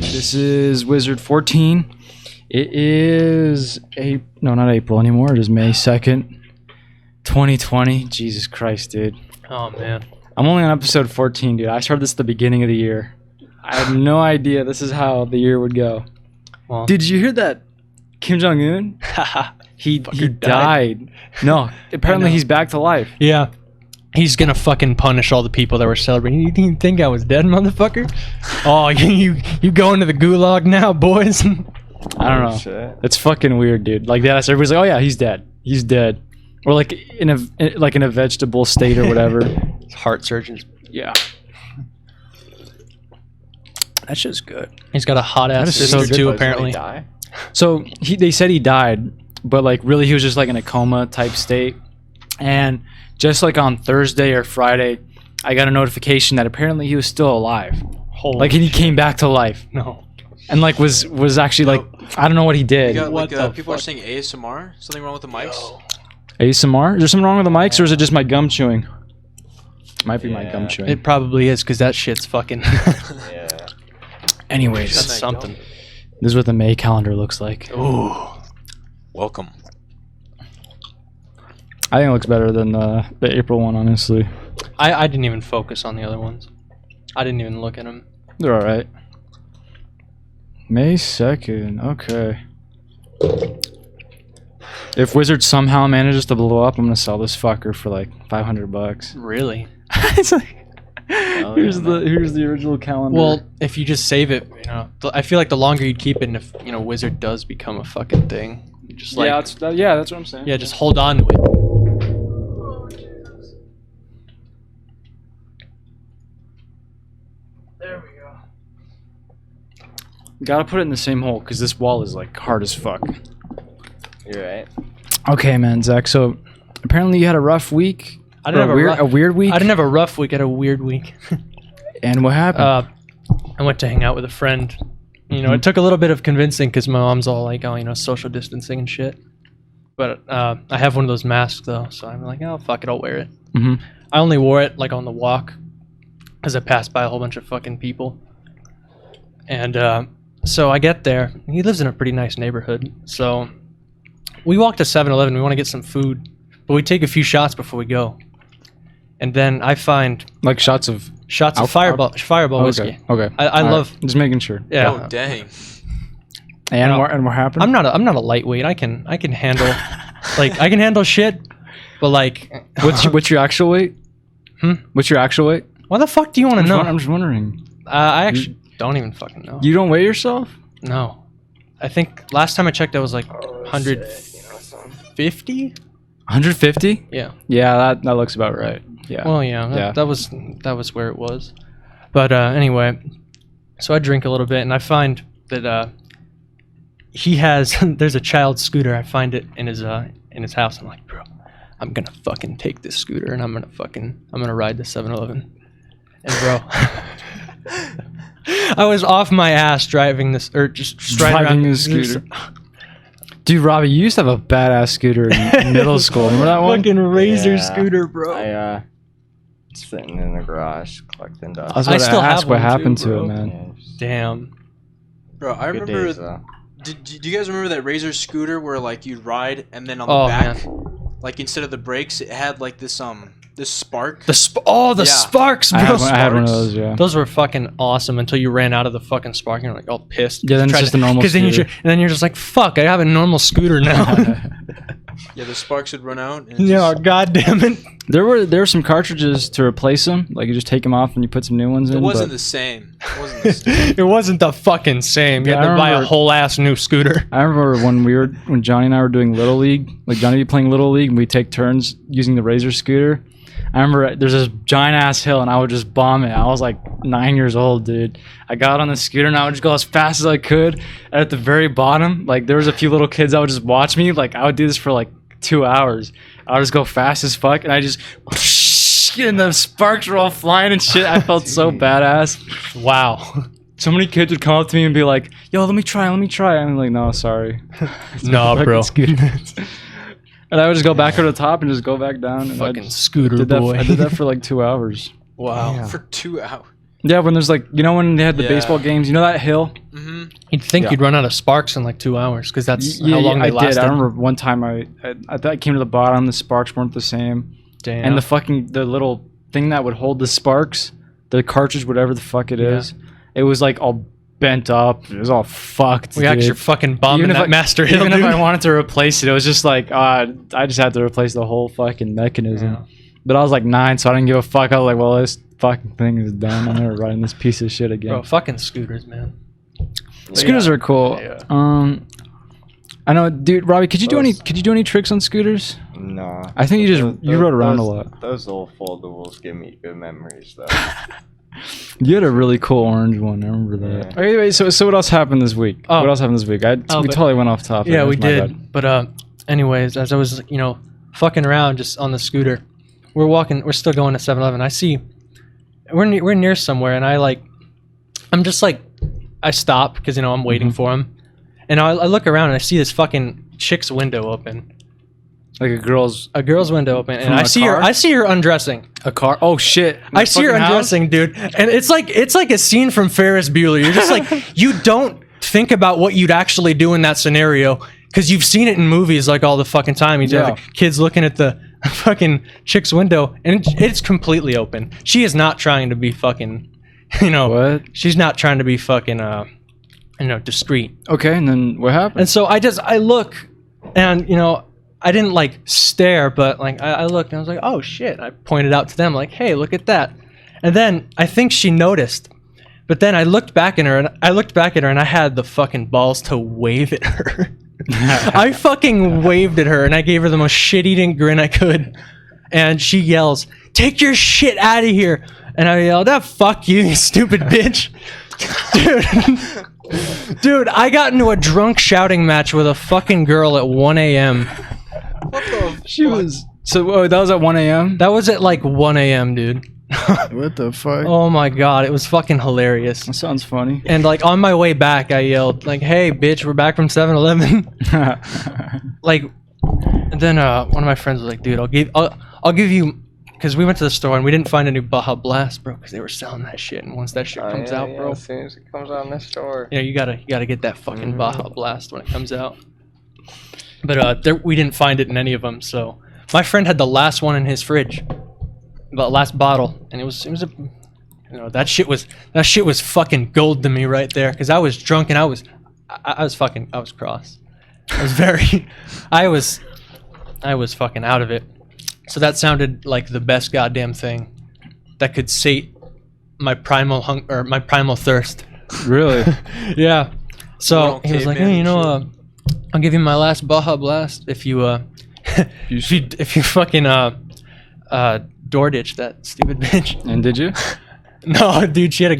This is Wizard 14. It is not April anymore. It is May 2nd, 2020. Jesus Christ, dude. Oh, man. I'm only on episode 14, dude. I started this at the beginning of the year. I had no idea this is how the year would go. Well, Did you hear that Kim Jong-un? he died. No, apparently he's back to life. yeah. He's gonna fucking punish all the people that were celebrating. You didn't think I was dead, motherfucker? Oh, you go into the gulag now, boys? I don't know. Shit. It's fucking weird, dude. Like that, everybody's like, "Oh yeah, he's dead. He's dead," or like in a vegetable state or whatever. Heart surgeons. Yeah, that shit's good. He's got a hot ass is so sister good. too, Did he apparently. die? So they said he died, but like really he was just like in a coma type state. And just like on Thursday or Friday, I got a notification that apparently he was still alive. Holy Like he came back to life. no. And like was actually like, I don't know what he You did. got, What the people are fuck? saying ASMR. Something wrong with the mics? ASMR? Is there something wrong with the mics or is it just my gum chewing? Might be my gum Yeah. chewing. It probably is, because that shit's fucking... Yeah. Anyways, That's something. this is what the May calendar looks like. Ooh. Welcome. I think it looks better than the April one, honestly. I didn't even focus on the other ones. I didn't even look at them. They're alright. May 2nd, okay. If Wizard somehow manages to blow up, I'm gonna sell this fucker for like $500. Really? It's like, Oh, here's yeah, the original calendar. Well, if you just save it, I feel like the longer you keep it, and if Wizard does become a fucking thing, you just like that's what I'm saying. yeah, just hold on to it. There we go. Gotta put it in the same hole because this wall is like hard as fuck. You're right. Okay, man, Zach. So apparently you had a rough week. I didn't Or have a weird week. I didn't have a rough week. I had a weird week. And what happened? I went to hang out with a friend. It took a little bit of convincing because my mom's all like, oh, social distancing and shit. But I have one of those masks though, so I'm like, oh fuck it, I'll wear it. Mhm. I only wore it like on the walk, as I passed by a whole bunch of fucking people. And so I get there. He lives in a pretty nice neighborhood, so we walk to 7-Eleven. We want to get some food, but we take a few shots before we go. And then I find Like shots of. Fireball whiskey. Okay. I All right. love. Just making sure. Yeah. Oh, dang. And what happened? I'm not a lightweight. I can handle I can handle shit, but like What's your actual weight? What's your actual weight? what the fuck do you want to know? I'm just wondering. I actually don't even fucking know. You don't weigh yourself? No, I think last time I checked I was like 150. 150? Yeah. Yeah, that looks about right. Yeah. Well, yeah. That was where it was. But anyway, so I drink a little bit and I find that he has there's a child scooter. I find it in his house. I'm like, bro, I'm gonna fucking take this scooter and I'm gonna ride the 7-Eleven. And bro, I was off my ass driving this, or just Driving a scooter. Dude, Robbie, you used to have a badass scooter in middle school. Remember that one? Fucking razor Yeah. scooter, bro. I sitting in the garage collecting dust. I was I about to still have ask what one too, happened to bro. it, man. Yeah, just Damn. Bro, I good remember... days, though. Do you guys remember that Razor scooter where like you'd ride and then on the Oh, back, like instead of the brakes, it had like this spark? The Yeah. sparks, I bro. had one of those, yeah. Those were fucking awesome until you ran out of the fucking spark and you're like all pissed. Yeah, then it's just a normal Then scooter. then you're just like, fuck, I have a normal scooter now. Yeah, the sparks would run out. And No, god damn it. There were some cartridges to replace them. Like you just take them off and you put some new ones in. it wasn't but the same. It wasn't the same. It wasn't the fucking same. You Yeah, had I to buy a remember- whole ass new scooter. I remember when Johnny and I were doing Little League. Like Johnny would be playing Little League and we take turns using the Razor scooter. I remember there's this giant ass hill and I would just bomb it. I was like 9 years old, dude. I got on the scooter and I would just go as fast as I could. And at the very bottom, like there was a few little kids that would just watch me. Like I would do this for like 2 hours. I would just go fast as fuck, and I just and the sparks were all flying and shit. I felt so badass. Wow. So many kids would come up to me and be like, "Yo, let me try." I'm like, "No, sorry." No, bro. And I would just go back over the top and just go back down. And Fucking scooter I boy. did that for like 2 hours. Wow. Yeah. For 2 hours. Yeah, when there's like, you know, when they had the Yeah. baseball games, you know that hill? Mm-hmm. You'd think Yeah. you'd run out of sparks in like 2 hours because that's Yeah, how long I they lasted. did. I remember one time I came to the bottom, the sparks weren't the same. Damn. And the little thing that would hold the sparks, the cartridge, whatever the fuck it is, it was like all bent up. It was all fucked. we actually dude. fucking bombing that Master Hill, Even dude. if I wanted to replace it, it was just like, I just had to replace the whole fucking mechanism. Yeah. But I was like 9, so I didn't give a fuck. I was like, well, this fucking thing is done. I'm never riding this piece of shit again. Bro, fucking scooters, man. Scooters are cool. Yeah. I know, dude. Robbie, could you do any tricks on scooters? No. I think you rode around a lot. Those little foldables give me good memories, though. You had a really cool orange one. I remember that. Yeah. Okay, wait. So what else happened this week? Oh. What else happened this week? We but- totally went off topic. Yeah, we That's my did. But anyways, as I was, fucking around just on the scooter, we're still going to 7-Eleven. I see we're near somewhere, and I'm just like, I stop because I'm waiting Mm-hmm. for him, and I look around and I see this fucking chick's window open, Like a girl's a girl's window open, and From I a see car? her undressing. a car. Oh shit! I see her undressing, dude, and it's like a scene from Ferris Bueller. You're just like, you don't think about what you'd actually do in that scenario because you've seen it in movies like all the fucking time. You have the kids looking at the fucking chick's window, and it's completely open. She is not trying to be fucking, What? she's not trying to be fucking, discreet. Okay, and then what happened? And so I look, and I didn't like stare, but like I looked and I was like, oh shit. I pointed out to them like, hey, look at that. And then I think she noticed. But then I looked back at her and I had the fucking balls to wave at her. I fucking waved at her and I gave her the most shit-eating grin I could. And she yells, "Take your shit out of here." And I yelled, "Ah, fuck you, you stupid bitch." Dude, I got into a drunk shouting match with a fucking girl at 1 a.m. What the? She was so. That was at 1 a.m. That was at like 1 a.m., dude. What the fuck? Oh my god, it was fucking hilarious. That sounds funny. And like on my way back, I yelled like, "Hey, bitch, we're back from 7-Eleven." Like, and then one of my friends was like, "Dude, I'll give you," because we went to the store and we didn't find a new Baja Blast, bro, because they were selling that shit. And once that shit comes out, bro, As soon as it comes out in the store. you gotta get that fucking Baja Blast when it comes out. But we didn't find it in any of them. So my friend had the last one in his fridge, the last bottle, and it was a, that shit was fucking gold to me right there, because I was drunk and I was cross. I was fucking out of it. So that sounded like the best goddamn thing that could sate my primal my primal thirst. Really? Yeah. So We're he was like, caveman "Hey, and I'll give you my last Baja Blast if you if you fucking door ditch that stupid bitch." And did you? No, dude, she had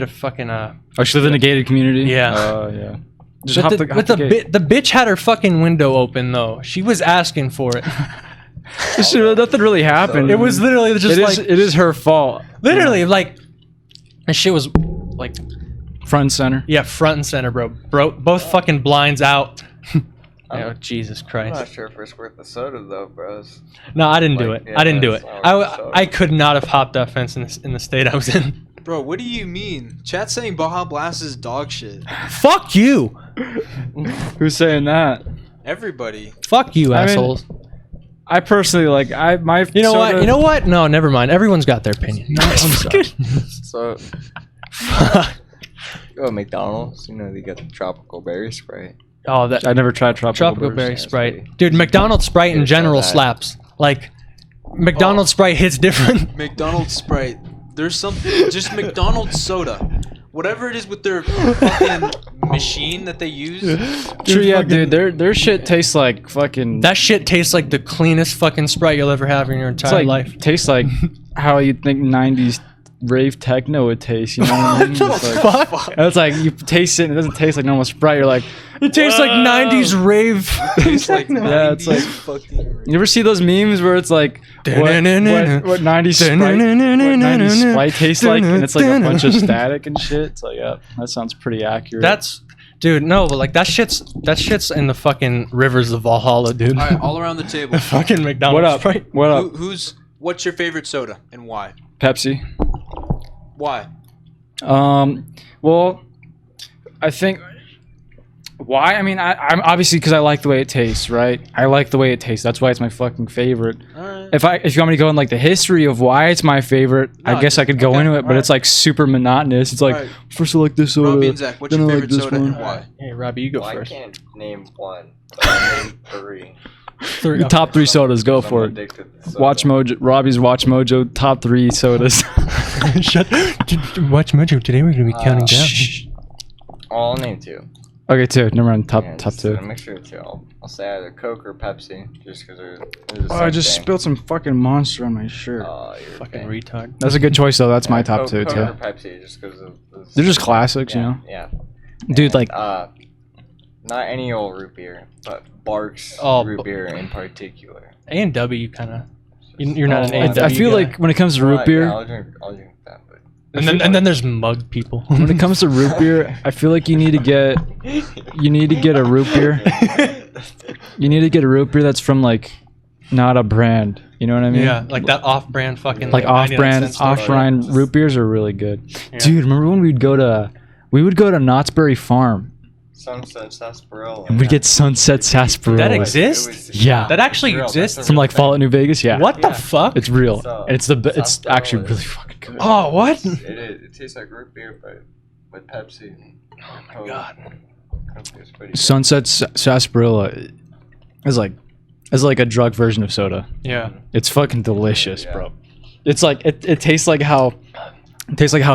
a fucking Oh, she lived in a gated community. Yeah. Oh, yeah. Just But hop the, the, but hop the, the gate. the bitch had her fucking window open though. She was asking for it. Nothing really happened. It was literally just it is her fault. literally like, and shit was like, Front and center. yeah, front and center, bro. Both fucking blinds out. Oh, Jesus I'm Christ. not sure if it's worth the soda though, bros. No, I didn't do Like, it. yeah, I didn't do it. that's not I could not have hopped that fence in the state I was in. Bro, what do you mean? Chat saying Baja Blast is dog shit. Fuck you. Who's saying that? Everybody. Fuck you, I mean, assholes. I personally my. You know what? You know what? No, never mind. Everyone's got their opinion. No, I'm sorry. So, go to McDonald's. They got the tropical berry Sprite. Oh, that I never tried tropical berry That's Sprite. pretty- Dude, McDonald's Sprite in Gotta try general that. slaps. Like, McDonald's Sprite hits different. McDonald's Sprite. There's something. Just McDonald's soda. Whatever it is with their fucking machine that they use. True, yeah, dude. Their shit tastes like fucking. That shit tastes like the cleanest fucking Sprite you'll ever have in your it's entire like life. tastes like how you think '90s rave techno would taste. You know what I mean? It's like, Fuck. it's like you taste it and it doesn't taste like normal Sprite. You're like, It tastes like 90s rave. It's like Yeah, it's like- 90s fucking. you ever see those memes where it's like what 90s Sprite, what 90s Sprite tastes like, and it's like a bunch of static and shit. It's like, yeah, that sounds pretty accurate. That's, dude, no, but like that shit's in the fucking rivers of Valhalla, dude. All right, all around the table. Fucking McDonald's. what up? Sprite. What up? What's your favorite soda and why? Pepsi. Why? Well, I think why? I mean, I'm obviously because I like the way it tastes, right? I like the way it tastes. That's why it's my fucking favorite. All right. If you want me to go in like the history of why it's my favorite, No, I guess I could go okay, into it, but alright. it's like super monotonous. It's like Alright. first I like this soda, Robbie and Zach, what's then your I like favorite this soda one. and why? Hey, Robbie, you go Well, I first. can't name one, but I'll name three. The top three sodas, go I'm for it. addicted to soda. Watch Mojo, Robbie's Watch Mojo, top 3 sodas. Shut. Watch Mojo. Today we're gonna be counting down. Shh. I'll name two. Okay, 2. Never mind. Top Yeah, 2. A mixture of two. I'll say either Coke or Pepsi, just because they're the Oh, same I just thing. spilled some fucking Monster on my shirt. Oh, you're Fucking a pain. retard. That's a good choice though. That's my Yeah, top 2 Coke too. or Pepsi, just because of They're just classics, you know. Yeah. Dude, like Not any old root beer, but Barks Oh, root beer in particular. A&W kind of. You're not an Oh, A&W I feel guy. like when it comes to root Well, beer, yeah, I'll drink that, but And then there's mug people. when it comes to root beer, I feel like you need to get a root beer. You need to get a root beer that's from like not a brand. You know what I mean? Yeah, like that off-brand fucking. Like 99 off-brand, cent stuff. off-brand root beers are really good. Yeah. Dude, remember when we would go to Knott's Berry Farm Sunset Sarsaparilla. and we'd get Sunset Sarsaparilla. That exists? Yeah. That actually Real, exists? that's a From real like thing. Fallout New Vegas. Yeah. What the Yeah. fuck? It's real. So, And it's sarsaparilla actually is- really fucking good. Oh, what? It is. It tastes like root beer, but with Pepsi. Oh my god. Coke is pretty good. Sunset Sarsaparilla is like a drug version of soda. Yeah. It's fucking delicious, Yeah. bro. It's like it tastes like how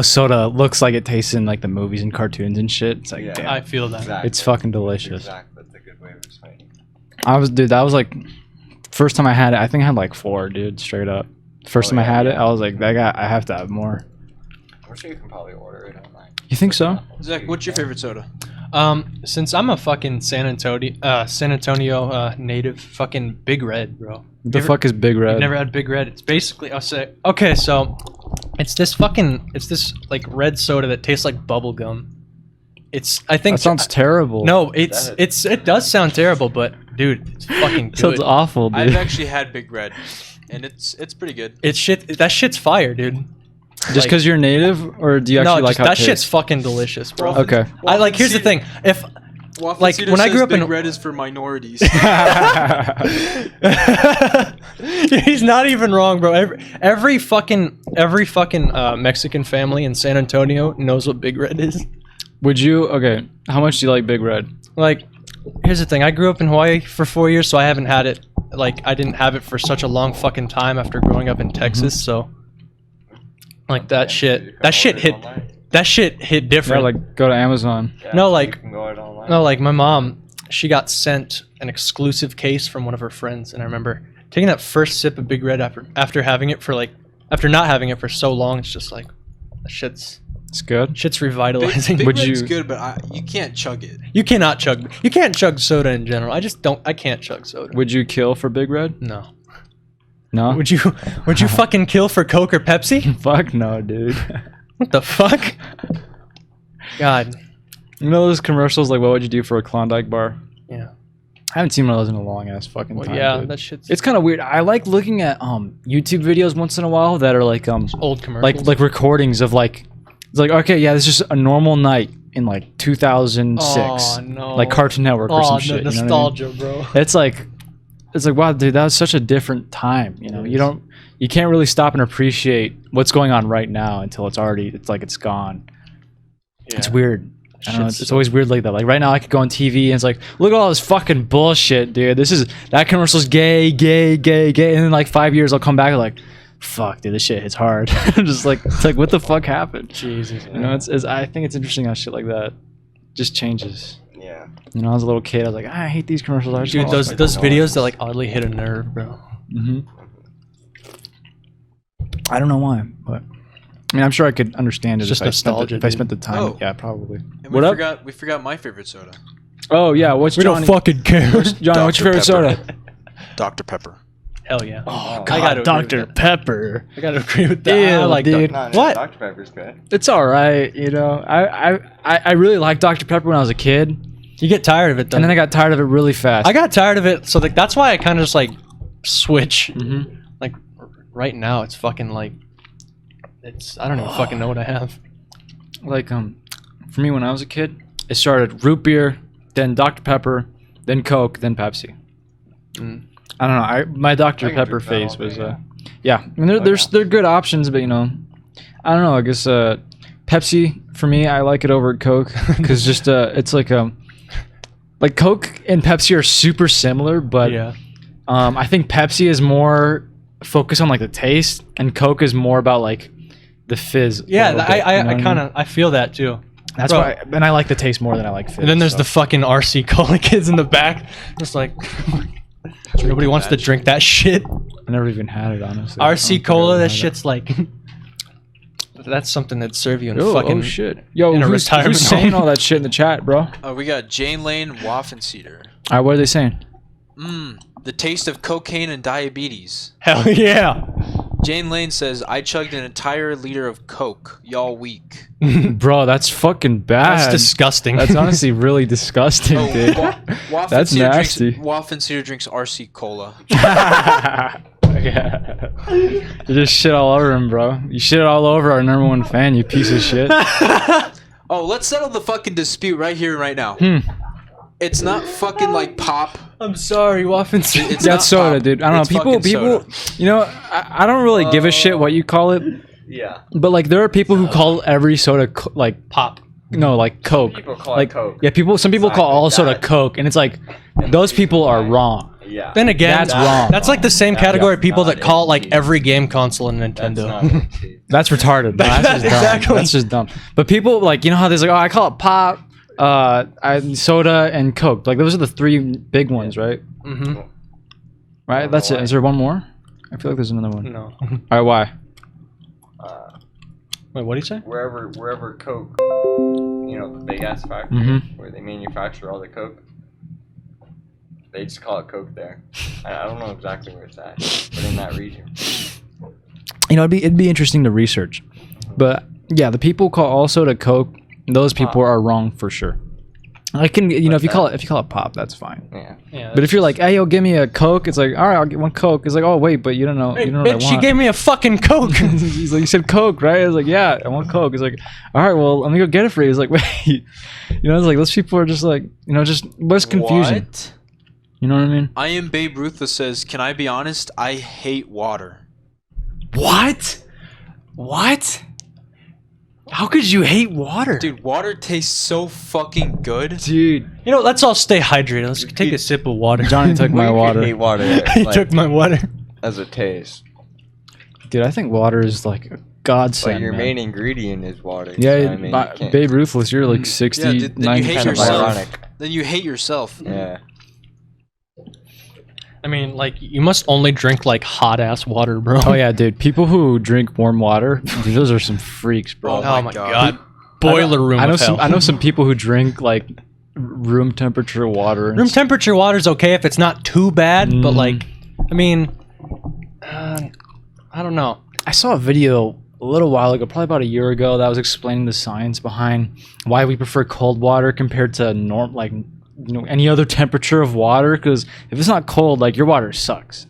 soda looks like it tastes in like the movies and cartoons and shit. It's like Yeah. damn. I feel that. Exactly. It's fucking delicious. Exactly. That's a good way of explaining. That was like first time I had it. I think I had like 4, dude, straight up. First time I yeah, had it, yeah. I was like, I have to have more. I'm sure you can probably order it online. You think so? Zach, what's your favorite soda? Since I'm a fucking San Antonio native, fucking Big Red, bro. What the fuck is Big You've Red? never had Big Red. It's basically, I'll say, okay, so it's this like red soda that tastes like bubble gum. I think That sounds terrible. no, it does sound terrible, but dude, it's fucking It sounds good. awful, dude. I've actually had Big Red, and it's pretty good. That shit's fire, dude. Just because you're native, or do you actually like just, how that it shit's tastes? fucking delicious, bro. Okay. I like. Here's the thing. If Waffle Like, Cedar when I says grew up Big in- Red is for minorities. he's not even wrong, bro. Every fucking Mexican family in San Antonio knows what Big Red is. Would you? Okay. How much do you like Big Red? Like, here's the thing. I grew up in Hawaii for 4 years, so I haven't had it. Like, I didn't have it for such a long fucking time after growing up in Texas. So, like that shit. That shit hit. That shit hit Yeah, different. like go to Amazon. No, like- you can go out online. No, like my mom, she got sent an exclusive case from one of her friends, and I remember taking that first sip of Big Red after having it for like after not having it for so long. It's just like that shit's It's good. revitalizing. Big Would Red's you- good, but you can't chug it. You can't chug soda in general. I can't chug soda. Would you kill for Big Red? No. No. Would you fucking kill for Coke or Pepsi? Fuck no, dude. What the fuck? God. You know those commercials like, what would you do for a Klondike bar? Yeah. I haven't seen one of those in a long ass fucking Well, time. yeah, dude. that shit's It's kind of weird. I like looking at YouTube videos once in a while that are like old commercials. like recordings of like it's like okay, yeah, this is just a normal night in like 2006. Oh, no. Like Cartoon Network or some shit. You know what I mean? nostalgia, bro. It's like wow, dude, that was such a different time. You know, you can't really stop and appreciate what's going on right now until it's gone. It's weird. I don't know, it's always weird like that. Like right now, I could go on TV and it's like, look at all this fucking bullshit, dude. That commercial's gay, and then like 5 years, I'll come back and like, fuck, dude, this shit hits hard. I'm just like, it's like, what the fuck happened? Jesus. You know, I think it's interesting how shit like that just changes. Yeah. You know, as a little kid, I was like, I hate these commercials. I just Dude, wanna those watch those videos that like oddly hit a nerve, bro. Mm-hmm. I don't know why, but I mean, I'm sure I could understand it It's just nostalgia, if I dude. spent the time. Oh. Yeah, probably. And What up? we forgot my favorite soda. Oh yeah, what's We Johnny? don't fucking care. Johnny, what's your favorite Dr. soda? Dr. Pepper. Hell yeah. Oh, I gotta agree with Dr. that. Pepper. I gotta agree with that. Ew, I like dude. No, What? Dr. Pepper's good. It's all right, you know. I really liked Dr. Pepper when I was a kid, You get tired of it though. and then I got tired of it really fast. I got tired of it, so that's why I kind of just like switch. Mhm. Like right now, it's fucking like I don't even fucking know what I have. Like for me when I was a kid, it started root beer, then Dr. Pepper, then Coke, then Pepsi. Mm. I don't know. My Dr. I can Pepper drink that phase all day, was yeah. yeah. I mean, they're good options, but you know, I don't know. I guess Pepsi for me, I like it over Coke because just it's like Coke and Pepsi are super similar, but Yeah. I think Pepsi is more focused on like the taste, and Coke is more about like the fizz. a Yeah, little bit, you know I what mean? kind of I feel that too. That's Bro. why, and I like the taste more than I like fizz. And then there's so. the fucking RC Cola kids in the back, just like nobody wants to drink that shit. I never even had it honestly. I don't RC think I Cola, ever that had it. shit's like that's something that'd serve you in Oh, fucking. oh shit! Yo, in a who's retirement saying home. all that shit in the chat, bro? All We got Jane Lane Waffenseeder. right, what are they saying? The taste of cocaine and diabetes. Hell yeah, Jane Lane says, I chugged an entire liter of Coke. Y'all weak. Bro, that's fucking bad. that's disgusting. That's honestly really disgusting, Oh, dude. That's nasty. Waffenseeder drinks RC Cola. Yeah. You just shit all over him, bro. You shit all over our number one fan, you piece of shit. Oh, let's settle the fucking dispute right here and right now. It's not fucking like pop. I'm sorry, Waffens. It's That's not soda, pop. dude. I don't It's know. fucking People, soda. you know, I don't really give a shit what you call it, Yeah. but like there are people who call every soda like Pop. no, like Coke. People call Like it Coke. yeah, some people call all soda Exactly. Coke, and it's like those people are wrong. Yeah. Then again, That's wrong. That's like the same That's category of people not that call like it. every game console in That's Nintendo. not it, dude. That's retarded. That's just dumb. Exactly. That's just dumb. But people like you know how there's like I call it pop, soda, and Coke. Like those are the three big ones, right? Mm-hmm. Right. don't That's know it. why. Is there one more? I feel like there's another one. No. All right. Why? Wait, what do you say? Wherever Coke, you know, the big ass factory Mhm. where they manufacture all the Coke, they just call it Coke there. I don't know exactly where it's at, but in that region. You know, it'd be interesting to research, but yeah, the people who call all soda Coke. Those people are wrong for sure. I can, you know, if you call it pop, that's fine. Yeah. Yeah. But if you're like, hey, yo, give me a Coke, it's like, all right, I'll get one Coke. It's like, oh wait, but you don't know, hey, you don't know what bitch, I she want. gave me a fucking Coke. He's like, you said Coke, right? I was like, yeah, I want Coke. He's like, all right, well, let me go get it for you. He's like, wait, you know, it's like those people are just like, you know, just what's confusing. What? You know what I mean? I am Babe Ruth that says, can I be honest? I hate water. What? What? How could you hate water, Dude, water tastes so fucking good. Dude, You know, let's all stay hydrated. Let's take a sip of water. Johnny took my Well, you could water. hate water he like, took my water. as a taste, Dude, I think water is like a godsend. but your man. main ingredient is water. Yeah, so, I mean, you can't- Babe Ruthless, you're like 60, Yeah, then you 90 hate kind of yourself. ironic. Then you hate yourself. Yeah. I mean, like, you must only drink like hot ass water, bro. Oh yeah, dude. People who drink warm water, dude, those are some freaks, bro. Oh Oh my my God. god. Boiler room. I know of some. hell. I know some people who drink like room temperature water. and Room temperature water's okay if it's not too bad, but Mm. like, I mean, I don't know. I saw a video a little while ago, probably about a year ago, that was explaining the science behind why we prefer cold water compared to any other temperature of water. Because if it's not cold, like your water sucks.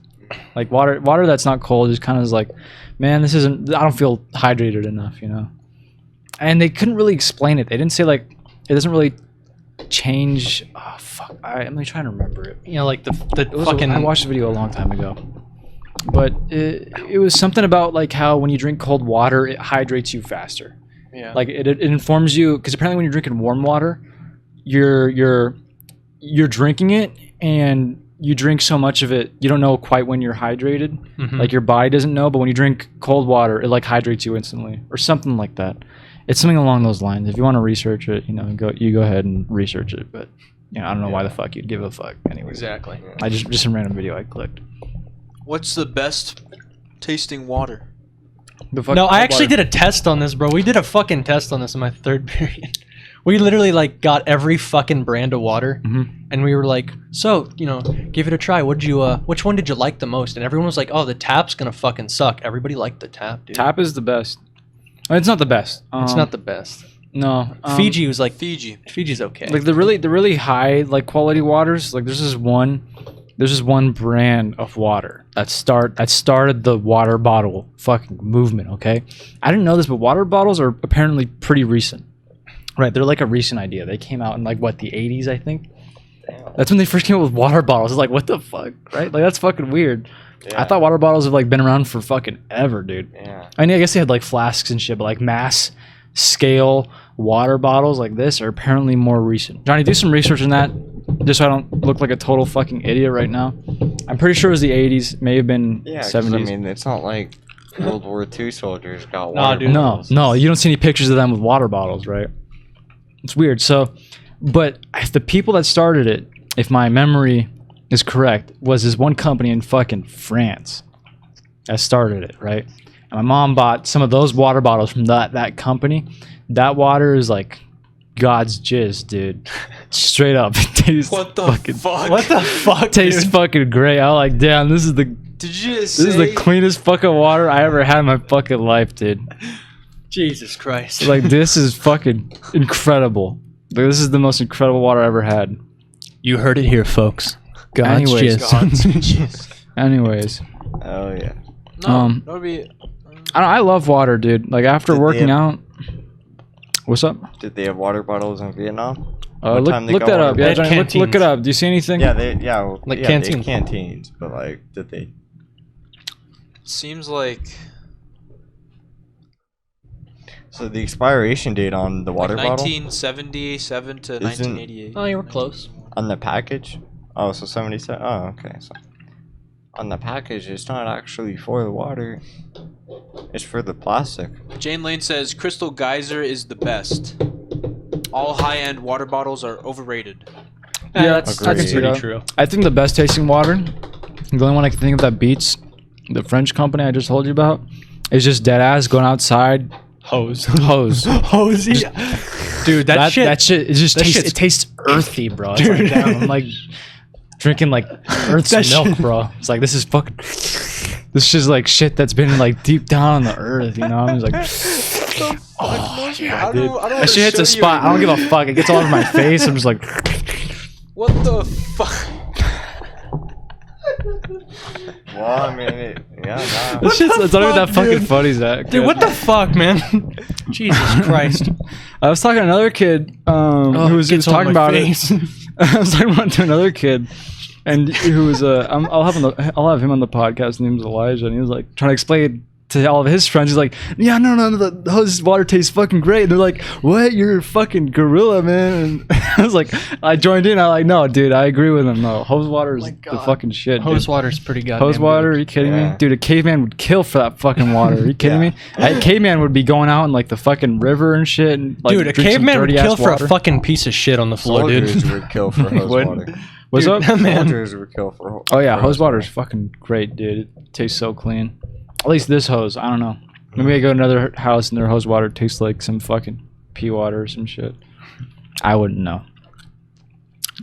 Like water that's not cold is kind of like, man, this isn't. I don't feel hydrated enough, you know. And they couldn't really explain it. They didn't say like it doesn't really change. Oh fuck! I'm trying to remember it. You know, like the It was fucking. I watched the video a long time ago, but it was something about like how when you drink cold water, it hydrates you faster. Yeah. Like it informs you because apparently when you're drinking warm water, you're drinking it and you drink so much of it you don't know quite when you're hydrated. Mhm. Like your body doesn't know, but when you drink cold water, it like hydrates you instantly or something like that. It's something along those lines. If you want to research it, you know, go ahead and research it. But you know, I don't know why the fuck you'd give a fuck anyway. Exactly. I just some random video I clicked. What's the best tasting water? The fuck, No, I hot actually water. did a test on this, bro. We did a fucking test on this in my third period. We literally like got every fucking brand of water, and we were like, "So, give it a try. Which one did you like the most?" And everyone was like, "Oh, the tap's gonna fucking suck." Everybody liked the tap, dude. Tap is the best. It's not the best. It's not the best. No. Fiji was like Fiji. Fiji's okay. Like the really high like quality waters. Like there's this one brand of water that started the water bottle fucking movement. Okay, I didn't know this, but water bottles are apparently pretty recent. Right, they're like a recent idea. They came out in like what, the 80s, I think. Damn. That's when they first came up with water bottles. It's like, what the fuck, right? Like that's fucking weird. Yeah. I thought water bottles have like been around for fucking ever, dude. Yeah. I mean, I guess they had like flasks and shit, but like mass scale water bottles like this are apparently more recent. Johnny, do some research on that, just so I don't look like a total fucking idiot right now. I'm pretty sure it was the 80s, may have been Yeah, 'cause, 70s. I mean, it's not like World War II soldiers got Nah, water dude. No, bottles. no, you don't see any pictures of them with water bottles, right? It's weird. So, but if the people that started it, if my memory is correct, was this one company in fucking France that started it, right? And my mom bought some of those water bottles from that company. That water is like God's jizz, dude. Straight up, it tastes What the fucking fuck? What the fuck, tastes dude? fucking great. I like, damn, this is the Did you just this is say? the cleanest fucking water I ever had in my fucking life, dude. Jesus Christ. Like, this is fucking incredible. Like, this is the most incredible water I ever had. You heard it here, folks. God's Anyways, jizz. Anyways, Oh, yeah. No, that would be. I love water, dude. Like after Did they working have- out. What's up? Did they have water bottles in Vietnam? What time they Look got that water up. Yeah, They had Johnny, look it canteens. up. Do you see anything? Yeah, Like they have canteens. canteens, but like, did they? Seems like So the expiration date on the water bottle 1977 to 1988. Oh, you were close. on the package? Oh, so 77. Oh, okay. So on the package, it's not actually for the water. It's for the plastic. Jane Lane says Crystal Geyser is the best. All high-end water bottles are overrated. Yeah, that's Agreed. pretty true. I think the best tasting water, the only one I can think of that beats the French company I just told you about, is just dead ass going outside. Hose. Hose. Hose. Yeah. Dude, that shit. it just that tastes, shit's- it tastes earthy, bro. It's Dude. like, damn, I'm like drinking like Earth's That milk, shit- bro. It's like, this is fucking, this is like shit that's been like deep down on the earth, you know? I'm just like, oh yeah, dude. That shit hits a spot. I don't give a fuck. It gets all over my face. I'm just like, What the fuck? Well, I mean, yeah, nah. this shit's, it's not even that fuck, fucking dude? funny, Zach. Dude, what the fuck, man? Jesus Christ. I was talking to another kid who was gets on talking my about face. it. I was talking about to another kid, and who was I'll have him on the podcast. His name's Elijah, and he was like trying to explain to all of his friends. He's like, "Yeah, no, the hose water tastes fucking great." And they're like, "What? You're a fucking gorilla, man!" And I was like, I joined in. I like, no, dude, I agree with him. No, hose water is my the God. fucking shit. Hose dude. water's pretty goddamn Hose water? Are good. you kidding me? Yeah. Dude, a caveman would kill for that fucking water. Are you kidding Yeah. me? A caveman would be going out in like the fucking river and shit. And, like, Dude, a drink some caveman would dirty-ass kill for water. a fucking piece of shit on the floor, Soldiers dude. would kill for hose What? water. What's Dude, up? man. Soldiers would kill for. Oh yeah, for hose water is fucking great, dude. It tastes so clean. At least this hose, I don't know. Maybe I go to another house and their hose water tastes like some fucking pea water or some shit. I wouldn't know.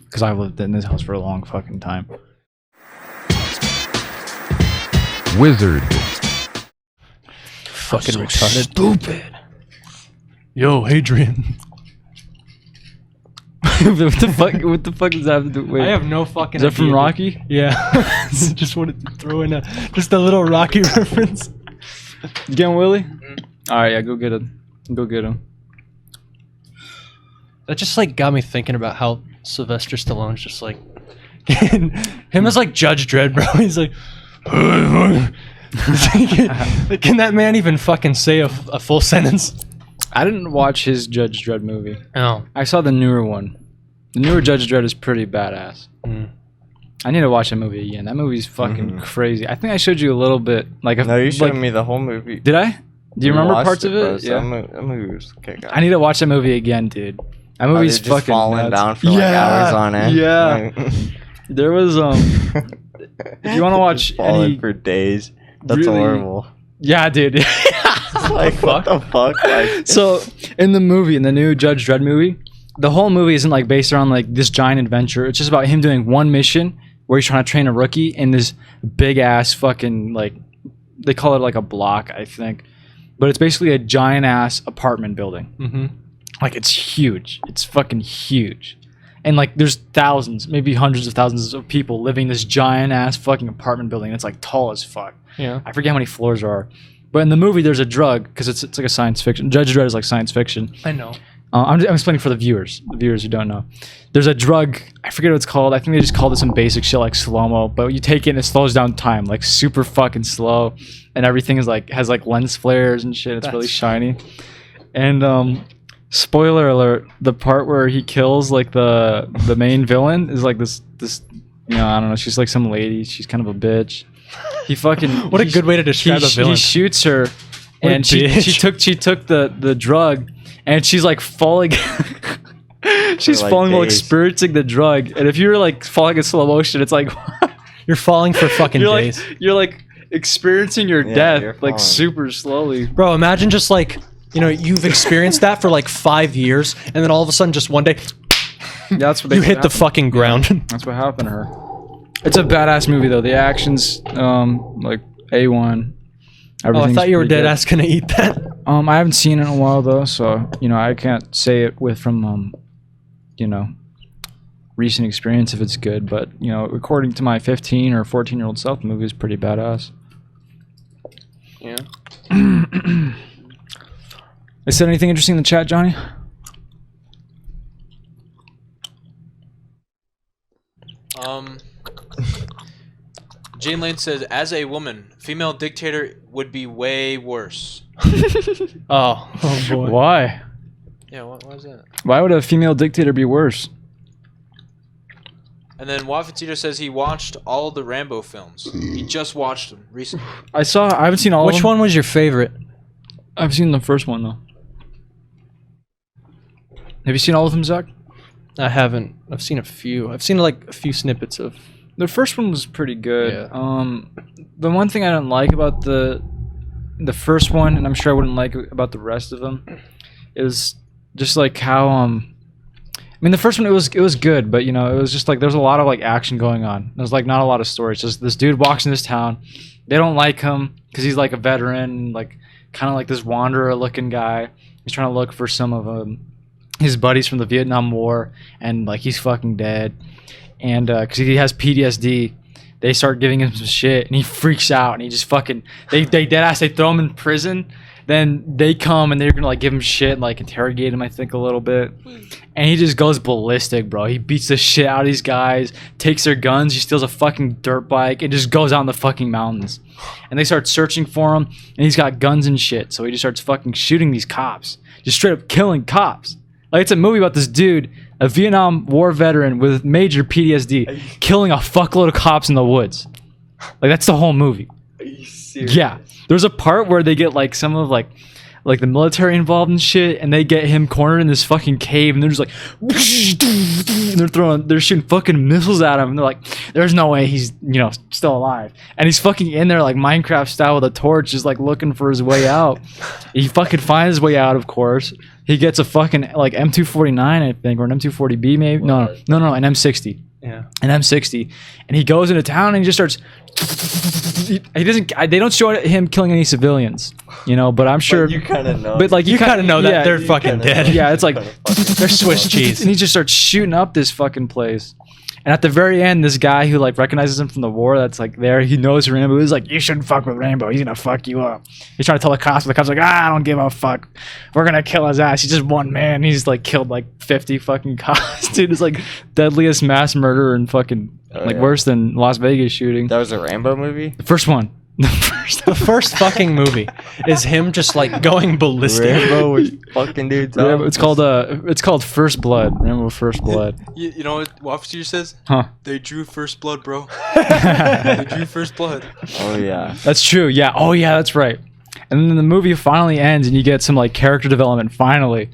Because I've lived in this house for a long fucking time. Wizard. Fucking retarded. Stupid. Yo, Adrian. What the fuck does that have to do with? I have no fucking Is that from idea, Rocky? dude. Yeah. Just wanted to throw in just a little Rocky reference. You getting Willie? Alright, yeah, go get him. Go get him. That just like got me thinking about how Sylvester Stallone's just like him as like Judge Dredd, bro. He's like, can that man even fucking say a full sentence? I didn't watch his Judge Dredd movie. Oh, I saw the newer one. The newer Judge Dredd is pretty badass. I need to watch that movie again. That movie's fucking crazy. I think I showed you a little bit. Like, No, you showed like, me the whole movie. Did I? Do you remember watched parts of bro, it? so Yeah. That movie was kick I need to watch that movie again, dude. That Are they movie's just fucking falling nuts. down for like hours on end. Yeah. Like, There was if you want to watch falling any, for days. That's really- horrible. yeah, dude. Like, what the fuck? Like, So in the movie, in the new Judge Dredd movie, the whole movie isn't like based around like this giant adventure. It's just about him doing one mission where he's trying to train a rookie in this big ass fucking, like, they call it like a block, I think, but it's basically a giant ass apartment building. Mm-hmm. Like, it's huge. It's fucking huge. And like there's thousands, maybe hundreds of thousands of people living in this giant ass fucking apartment building. It's like tall as fuck. Yeah. I forget how many floors there are. But in the movie, there's a drug, because it's like a science fiction. Judge Dredd is like science fiction. I know. I'm explaining for the viewers who don't know. There's a drug, I forget what it's called. I think they just called it some basic shit like slow-mo. But you take it and it slows down time, like super fucking slow. And everything is like, has like lens flares and shit. It's really shiny. And spoiler alert, the part where he kills like the main villain is like this, you know, I don't know, she's like some lady. She's kind of a bitch. He fucking What a good way to describe a villain. He shoots her, What a and she bitch. took the drug, and she's like falling. She's like falling while days. experiencing the drug. And if you're like falling in slow motion, it's like You're falling for fucking you're days. like you're like experiencing your Yeah, death you're like falling. super slowly. Bro, imagine just like, you know, you've experienced that for like 5 years, and then all of a sudden, just one day, That's what you hit the fucking ground. That's what happened to her. It's a badass movie though. The actions, like A1. Oh, I thought you were dead ass gonna eat that. I haven't seen it in a while though, so you know I can't say it with from you know, recent experience if it's good. But you know, according to my 15 or 14-year-old self, the movie is pretty badass. Yeah. Is there anything interesting in the chat, Johnny? Jane Lane says, as a woman, female dictator would be way worse. Oh boy. Why? Yeah, why is that? Why would a female dictator be worse? And then Wafitito says he watched all the Rambo films. He just watched them recently. I haven't seen all of Which them. one was your favorite? I've seen the first one though. Have you seen all of them, Zach? I haven't. I've seen a few. I've seen like a few snippets of. The first one was pretty good. Yeah. The one thing I didn't like about the first one, and I'm sure I wouldn't like about the rest of them, is just like how I mean, the first one it was good, but you know, it was just like there's a lot of like action going on. There's like not a lot of story. It's just this dude walks in this town. They don't like him because he's like a veteran, like kind of like this wanderer looking guy. He's trying to look for some of his buddies from the Vietnam War, and like he's fucking dead. And because he has PTSD, they start giving him some shit, and he freaks out, and he just fucking they deadass they throw him in prison. Then they come and they're gonna like give him shit and like interrogate him, I think, a little bit. And he just goes ballistic, bro. He beats the shit out of these guys, takes their guns, he steals a fucking dirt bike, and just goes out in the fucking mountains. And they start searching for him, and he's got guns and shit, so he just starts fucking shooting these cops, just straight up killing cops. Like, it's a movie about this dude, a Vietnam War veteran with major PTSD, killing a fuckload of cops in the woods. Like, that's the whole movie. Are you serious? Yeah. There's a part where they get like some of like the military involved and shit, and they get him cornered in this fucking cave, and they're just like, and they're shooting fucking missiles at him, and they're like, there's no way he's, you know, still alive. And he's fucking in there like Minecraft style with a torch, just like looking for his way out. He fucking finds his way out, of course. He gets a fucking like M249, I think, or an M240B maybe. No, an M60. Yeah. An M60, and he goes into town and he just starts. He doesn't. They don't show him killing any civilians, you know. But I'm sure. But you kind of know. But like You kind of know that yeah, they're you fucking kinda dead. know. Yeah, it's like They're Swiss cheese. and he just starts shooting up this fucking place. And at the very end, this guy who like recognizes him from the war, that's like there, he knows Rambo. He's like, you shouldn't fuck with Rambo. He's gonna fuck you up. He's trying to tell the cops, but the cops are like, I don't give a fuck. We're gonna kill his ass. He's just one man. He's like killed like 50 fucking cops. Dude, it's like deadliest mass murder and fucking yeah. worse than Las Vegas shooting. That was a Rambo movie? The first one. The first fucking movie is him just like going ballistic. Rambo was fucking dudes. Rambo, it's called First Blood. Rambo First Blood. You know what Wafitito says? Huh. They drew first blood, bro. They drew first blood. Oh, yeah. That's true. Yeah. Oh, yeah. That's right. And then the movie finally ends, and you get some like character development finally.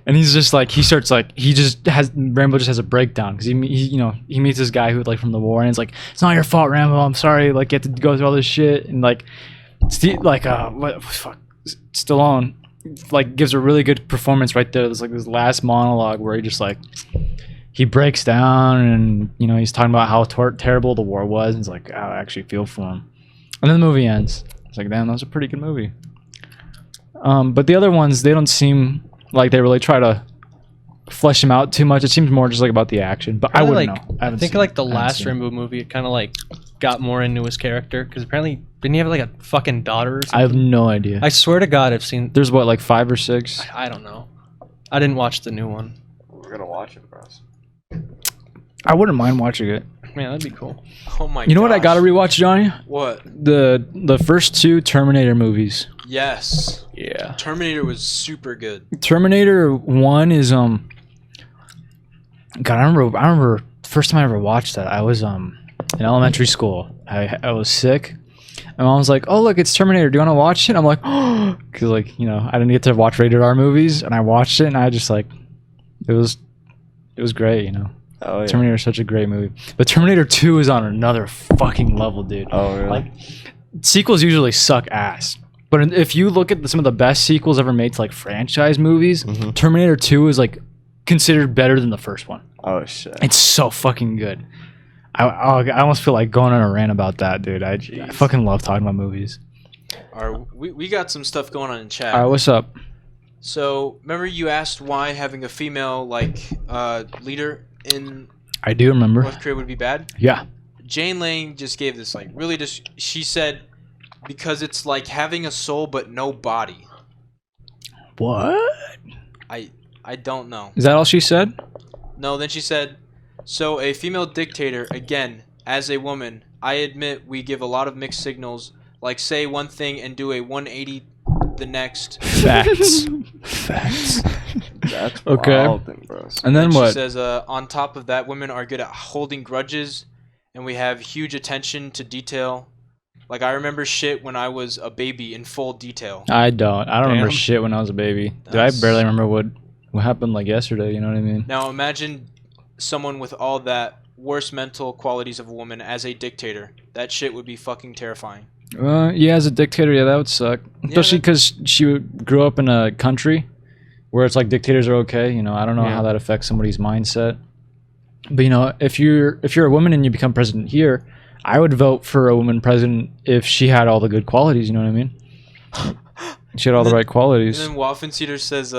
And he's just like Rambo just has a breakdown because he meets this guy who like from the war, and it's like, it's not your fault, Rambo. I'm sorry. Like, you have to go through all this shit, and like Stallone like gives a really good performance right there. There's like this last monologue where he just like he breaks down and he's talking about how terrible the war was. And it's like I actually feel for him. And then the movie ends. It's like, damn, that was a pretty good movie. But the other ones, they don't seem like they really try to flesh him out too much. It seems more just like about the action. But I wouldn't know. I think like the last Rainbow movie, it kind of like got more into his character because apparently didn't he have like a fucking daughter or something? I have no idea. I swear to God, I've seen. There's what, like 5 or 6? I don't know. I didn't watch the new one. We're gonna watch it, bros. I wouldn't mind watching it. Man, that'd be cool. Oh my. You know what I gotta rewatch, Johnny? What? The first 2 Terminator movies. Yes. Yeah. Terminator was super good. Terminator 1 is God, I remember the first time I ever watched that. I was in elementary school. I was sick. My mom was like, "Oh look, it's Terminator. Do you want to watch it?" I'm like, "Oh," because like I didn't get to watch rated R movies, and I watched it, and I just like it was great. Oh, yeah. Terminator is such a great movie. But Terminator 2 is on another fucking level, dude. Oh, really? Like, sequels usually suck ass. But if you look at some of the best sequels ever made to like franchise movies, Terminator 2 is like considered better than the first one. Oh shit! It's so fucking good. I almost feel like going on a rant about that, dude. I fucking love talking about movies. All right, we got some stuff going on in chat. All right, what's up? So remember you asked why having a female leader in I do remember. North Korea would be bad? Yeah. Jane Lang just gave this she said because it's like having a soul but no body. What? I don't know. Is that all she said? No, then she said, so a female dictator, again, as a woman, I admit we give a lot of mixed signals, like say one thing and do a 180 the next. Facts. Facts. That's okay. wild then, bros. And then what? She says, on top of that, women are good at holding grudges, and we have huge attention to detail. Like, I remember shit when I was a baby in full detail. I don't remember Damn. shit when I was a baby. Dude, I barely remember what happened like yesterday, you know what I mean? Now, imagine someone with all that worst mental qualities of a woman as a dictator. That shit would be fucking terrifying. Yeah, as a dictator, yeah, that would suck. Especially because she grew up in a country where it's like dictators are okay. I don't know how that affects somebody's mindset. But if you're a woman and you become president here, I would vote for a woman president if she had all the good qualities. You know what I mean? She had all the right qualities. And then Waffenseeder says,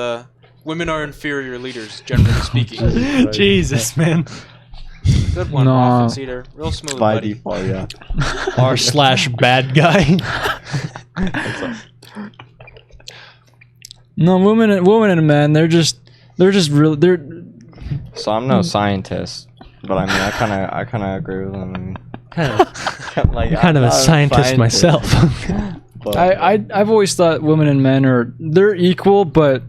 women are inferior leaders, generally speaking. Jesus, man. Good one, No. Waffenseeder. Real smooth, By buddy. default, yeah. R/bad guy. No, women and men, they're just real. So I'm no scientist, but I mean, I kind of agree with him. kind of Like, kind of a scientist myself. But, I've always thought women and men they're equal, but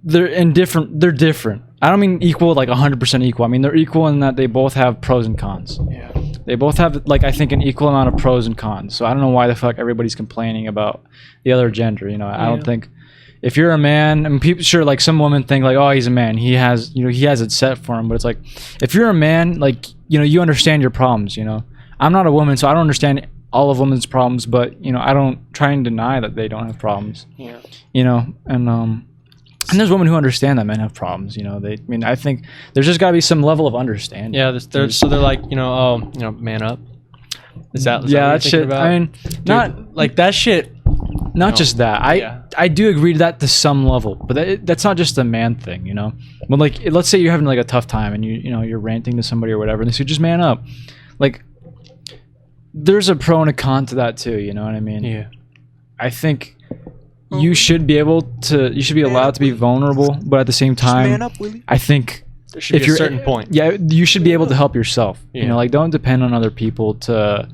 they're different. I don't mean equal like 100% equal. I mean they're equal in that they both have pros and cons. Yeah. They both have like I think an equal amount of pros and cons. So I don't know why the fuck everybody's complaining about the other gender. I don't think if you're a man, I mean people sure like some women think like, oh, he's a man, he has it set for him, but it's like if you're a man, like you understand your problems. I'm not a woman, so I don't understand all of women's problems, but I don't try and deny that they don't have problems. Yeah. And there's women who understand that men have problems. I think there's just got to be some level of understanding. Yeah, they're like, man up. Is that what yeah, you're that thinking shit. about? I mean, Dude, like that shit. not just that. I do agree to that to some level, but that's not just a man thing, But like, let's say you're having like a tough time and you're ranting to somebody or whatever, and they say just man up. Like, there's a pro and a con to that too. You know what I mean? Yeah. I think you should be allowed to be vulnerable, but at the same time, Man up, Willie. I think There should be a certain point. yeah, you should be able to help yourself. Yeah. Like don't depend on other people to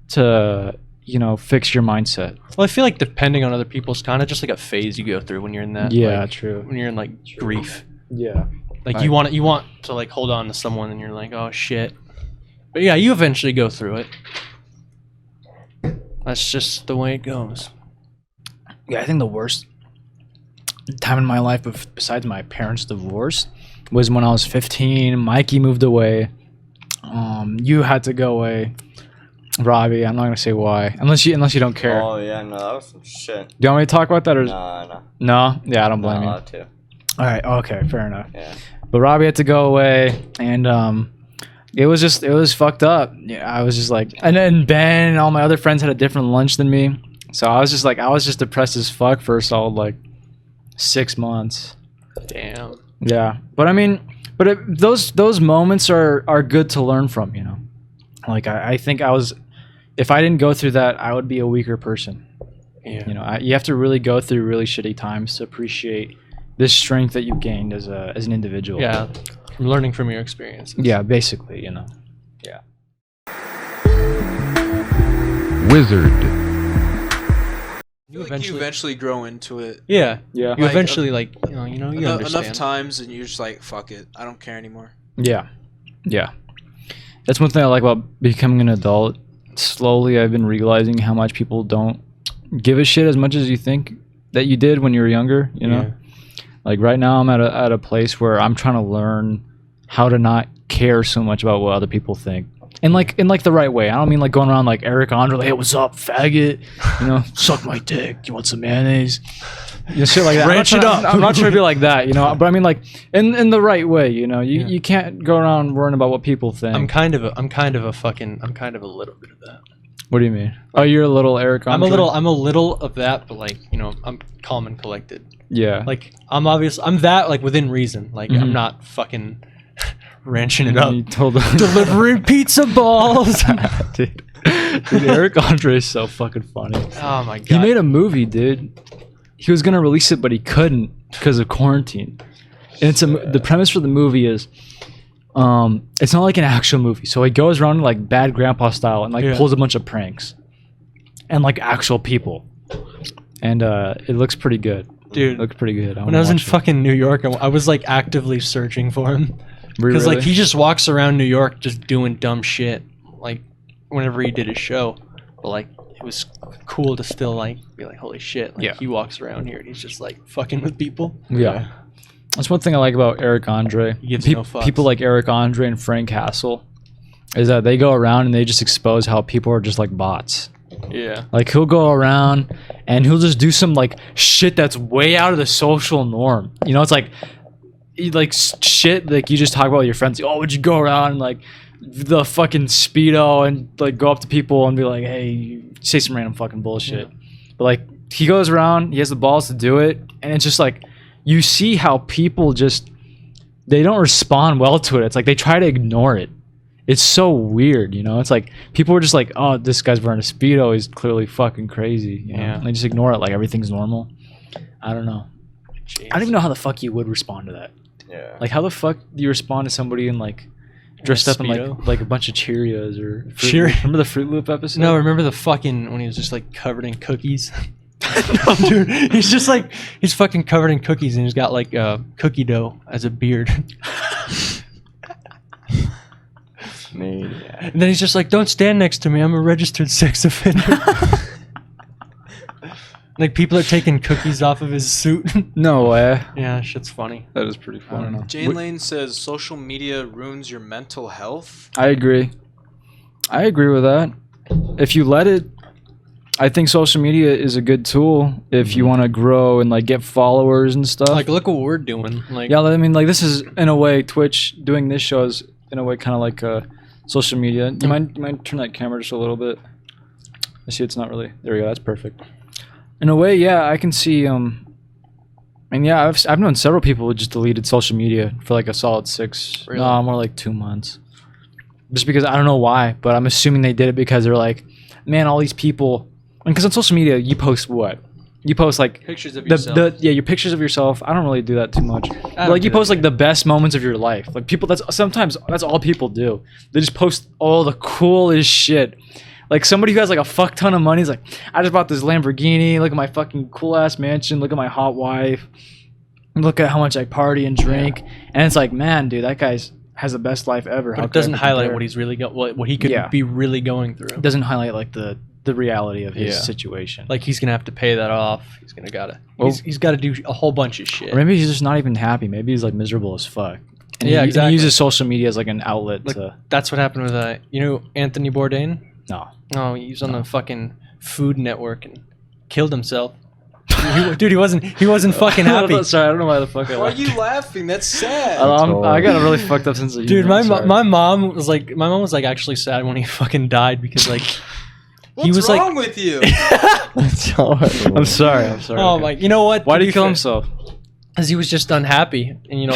fix your mindset. Well, I feel like depending on other people is kind of just like a phase you go through when you're in that. Yeah, like, true. When you're in like grief, Yeah. like you want to like hold on to someone, and you're like, oh shit. But yeah, you eventually go through it. That's just the way it goes. Yeah, I think the worst time in my life, besides my parents' divorce, was when I was 15. Mikey moved away. You had to go away. Robbie. I'm not gonna say why, unless you don't care. Oh yeah, no, that was some shit. Do you want me to talk about that or? No. No? Yeah, I don't Not blame you. allowed to. All right. Okay. Fair enough. Yeah. But Robbie had to go away, and it was fucked up. Yeah, I was just like, and then Ben and all my other friends had a different lunch than me, so I was just depressed as fuck for a solid like 6 months. Damn. Yeah, but I mean, those moments are good to learn from, you know. Like I think if I didn't go through that, I would be a weaker person. Yeah. You know, you have to really go through really shitty times to appreciate this strength that you've gained as an individual. Yeah. From learning from your experiences. Yeah, basically, you know. Wizard. You eventually grow into it. Yeah. Yeah. You Like, eventually you Enough understand. times, and you're just like, fuck it, I don't care anymore. Yeah. Yeah. That's one thing I like about becoming an adult. Slowly, I've been realizing how much people don't give a shit as much as you think that you did when you were younger, you know? Yeah. Like right now I'm at a place where I'm trying to learn how to not care so much about what other people think. And in the right way. I don't mean like going around like Eric Andre, like, hey, what's up, faggot? You know, suck my dick. You want some mayonnaise? You know, shit like that. Ranch it up. I'm not trying to be like that, you know. But I mean like in the right way, you know. You can't go around worrying about what people think. I'm kind of a little bit of that. What do you mean? Oh, you're a little Eric Andre? I'm a little of that, but like, you know, I'm calm and collected. Yeah. Like I'm that like within reason. Like I'm not fucking ranching it up. You told them. Delivering pizza balls. Dude, Eric Andre is so fucking funny. Oh my god. He made a movie, dude. He was gonna release it, but he couldn't because of quarantine. And the premise for the movie is, it's not like an actual movie. So he goes around like Bad Grandpa style and like pulls a bunch of pranks, and like actual people, and it looks pretty good. Dude, it looks pretty good. When I was in fucking New York, I was like actively searching for him because really? like he just walks around New York just doing dumb shit. Like whenever he did his show, but like it was cool to still like be like, holy shit! Like he walks around here and he's just like fucking with people. Yeah. That's one thing I like about Eric Andre. He gives no fucks. People like Eric Andre and Frank Castle is that they go around and they just expose how people are just like bots. Yeah. Like he'll go around and he'll just do some like shit that's way out of the social norm. You know, it's like shit like you just talk about with your friends. Oh, would you go around and like the fucking Speedo and like go up to people and be like, hey, say some random fucking bullshit. But like he goes around, he has the balls to do it, and it's just like you see how people just they don't respond well to it. It's like they try to ignore it. It's so weird, you know? It's like people were just like, oh, this guy's wearing a Speedo, he's clearly fucking crazy. You know? And they just ignore it like everything's normal. I don't know. Jeez. I don't even know how the fuck you would respond to that. Yeah. Like how the fuck do you respond to somebody in like dressed up in like a bunch of Cheerios or remember the Fruit Loop episode? No, remember the fucking when he was just like covered in cookies? No, dude, he's fucking covered in cookies and he's got like cookie dough as a beard. Yeah. And then he's just like, don't stand next to me, I'm a registered sex offender. Like people are taking cookies off of his suit. No way. Yeah, shit's funny. That is pretty funny. Jane Lane says social media ruins your mental health. I agree with that. If you let it, I think social media is a good tool if you want to grow and like get followers and stuff. Like look what we're doing. Like yeah, I mean like this is in a way Twitch doing this show is in a way kind of like social media. You mind turn that camera just a little bit? I see it's not really. There we go. That's perfect. In a way, yeah, I can see. And yeah, I've known several people who just deleted social media for like a solid 6. Really? No, more like 2 months. Just because I don't know why, but I'm assuming they did it because they're like, man, all these people. And because on social media, you post what? You post like pictures of yourself. Your pictures of yourself. I don't really do that too much. But, like you do post that, like the best moments of your life. Like people, sometimes that's all people do. They just post all the coolest shit. Like somebody who has like a fuck ton of money is like, I just bought this Lamborghini. Look at my fucking cool ass mansion. Look at my hot wife. Look at how much I party and drink. Yeah. And it's like, man, dude, that guy's has the best life ever. But it doesn't highlight what he's really what he could be really going through. It doesn't highlight like the reality of his situation. Like he's gonna have to pay that off. He's gotta do a whole bunch of shit. Or maybe he's just not even happy. Maybe he's like miserable as fuck. And exactly. He uses social media as like an outlet like, to. That's what happened with Anthony Bourdain. No. Oh, he was on the fucking Food Network and killed himself. Dude, he wasn't fucking happy. Sorry, I don't know why the fuck I Why are laughed. you laughing? That's sad. I got a really fucked up sense of humor. Dude, I'm sorry. my mom was like actually sad when he fucking died because like What's was wrong like with you? I'm sorry. oh my, you know what? Why To did be he kill fair, himself? Because he was just unhappy, and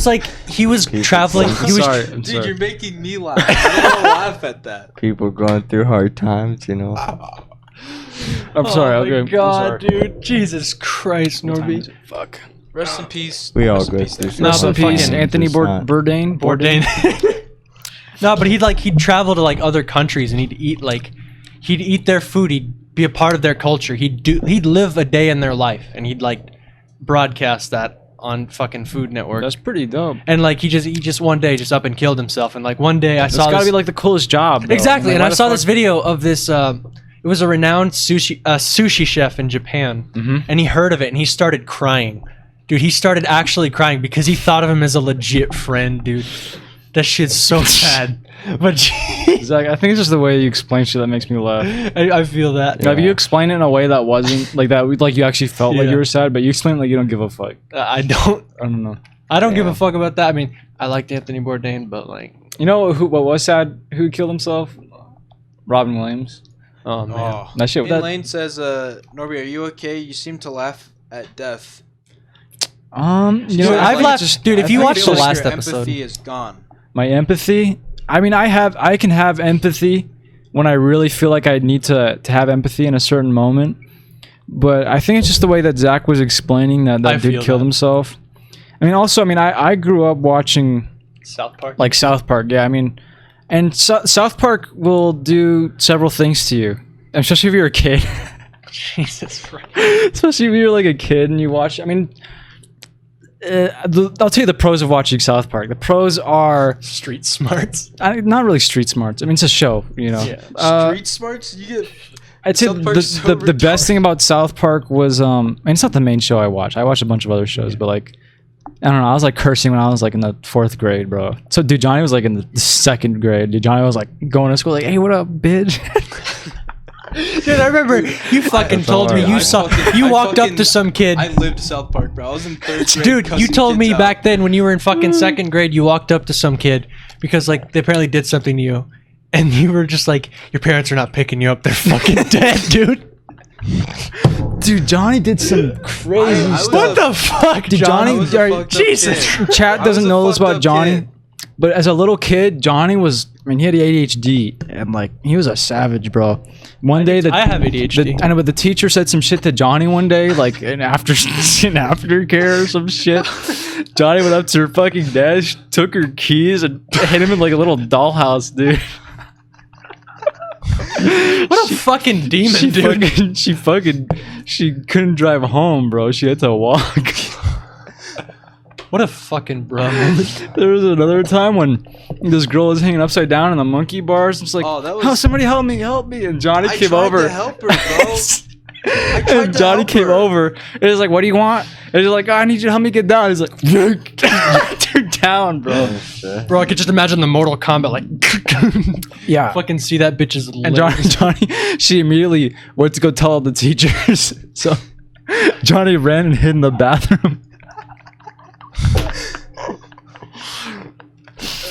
like he was traveling. He was Sorry. I'm Dude, sorry. you're making me laugh. I don't laugh at that. People going through hard times, I'm sorry. Oh Okay. my god, I'm sorry. dude! Jesus Christ, What time Norby. is it? Fuck. Rest in peace. We all Rest in go peace, through Nathan. No, Rest in but fucking- peace, Anthony Just not- Bourdain. Bourdain. No, but he'd travel to like other countries and he'd eat their food. He'd be a part of their culture. He'd live a day in their life, and he'd like broadcast that on fucking Food Network. That's pretty dope. And like he just one day just up and killed himself. And like one day I It's saw gotta this, be like the coolest job. Though. exactly. Like, And why I the saw fuck- this video of this. It was a renowned sushi chef in Japan, Mhm. and he heard of it and he started crying. Dude, he started actually crying because he thought of him as a legit friend, dude. That shit's so sad. But geez, Zach, I think it's just the way you explain shit that makes me laugh. I feel that. Now, if you explain it in a way that wasn't like that, like you actually felt like Yeah. you were sad, but you explain it like you don't give a fuck. I don't I don't know. give a fuck about that. I mean, I liked Anthony Bourdain, but like, You know what was sad? Who killed himself? Robin Williams. oh man. Oh. That shit. Hey, That, Lane says, Norby, are you okay? You seem to laugh at death. you know, Dude, I I've think laughed, just- dude. If I you think watch it's the just- last your episode, empathy is gone. my empathy. I mean, I can have empathy when I really feel like I need to have empathy in a certain moment. But I think it's just the way that Zach was explaining that I dude feel killed that. himself. I mean, also, I grew up watching South Park. like South Park. Yeah, I mean, and South Park will do several things to you, especially if you're a kid. Jesus Christ. Especially if you're like a kid and you watch. I mean, I'll tell you the pros of watching South Park. The pros are Street smarts. not really street smarts. I mean, it's a show, you know. Yeah. Street smarts? You get... I'd say South Park's so the best retarded. thing about South Park was and it's not the main show I watch. I watch a bunch of other shows, but like I don't know. I was like cursing when I was like in the 4th grade, bro. So dude, Johnny was like in the 2nd grade. Dude, Johnny was like going to school like, hey, what up, bitch? Dude, I remember you fucking That's told me alright. you walked up to some kid. I lived South Park, bro. I was in 3rd grade. Dude, you cussing told me kids out. back then when you were in fucking 2nd grade, you walked up to some kid because like they apparently did something to you, and you were just like, your parents are not picking you up. They're fucking dead, dude. Dude, Johnny did some crazy I was stuff. What the fuck, Dude, Johnny? Johnny- I was a Alright, fucked up Jesus. kid. Chat I doesn't was a know this fucked about up Johnny, kid. but as a little kid, Johnny was. I mean, he had ADHD, and like he was a savage, bro. One day, I have ADHD. I know, but the teacher said some shit to Johnny one day, like in aftercare or some shit. Johnny went up to her fucking desk, took her keys, and hit him in like a little dollhouse, dude. What a fucking demon, dude. She couldn't drive home, bro. She had to walk. What a fucking bro. There was another time when this girl was hanging upside down in the monkey bars. And it's like, Oh, that was- oh, somebody help me. And Johnny I came tried over. to help her, bro. I tried And to Johnny help came her. over. And he's like, what do you want? And he's like, oh, I need you to help me get down. He's like, get her down, bro. Bro, I could just imagine the Mortal Kombat like Yeah. fucking see that bitch's And lips. Johnny, she immediately went to go tell all the teachers. So Johnny ran and hid in the bathroom.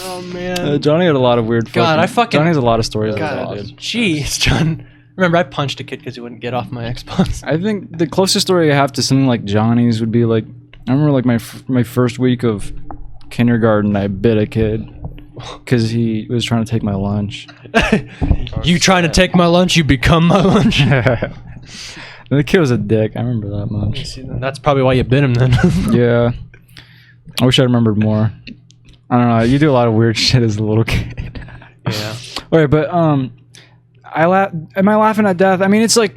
Oh man. Johnny had a lot of weird. God, I fucking- Johnny has a lot of stories. like God, that, dude. jeez, John. Remember, I punched a kid because he wouldn't get off my Xbox. I think the closest story I have to something like Johnny's would be like I remember like my first week of kindergarten. I bit a kid because he was trying to take my lunch. You trying to take my lunch? You become my lunch. And the kid was a dick. I remember that much. That's probably why you bit him then. Yeah. I wish I remembered more. I don't know. You do a lot of weird shit as a little kid. Yeah. All right, but am I laughing at death? I mean, it's like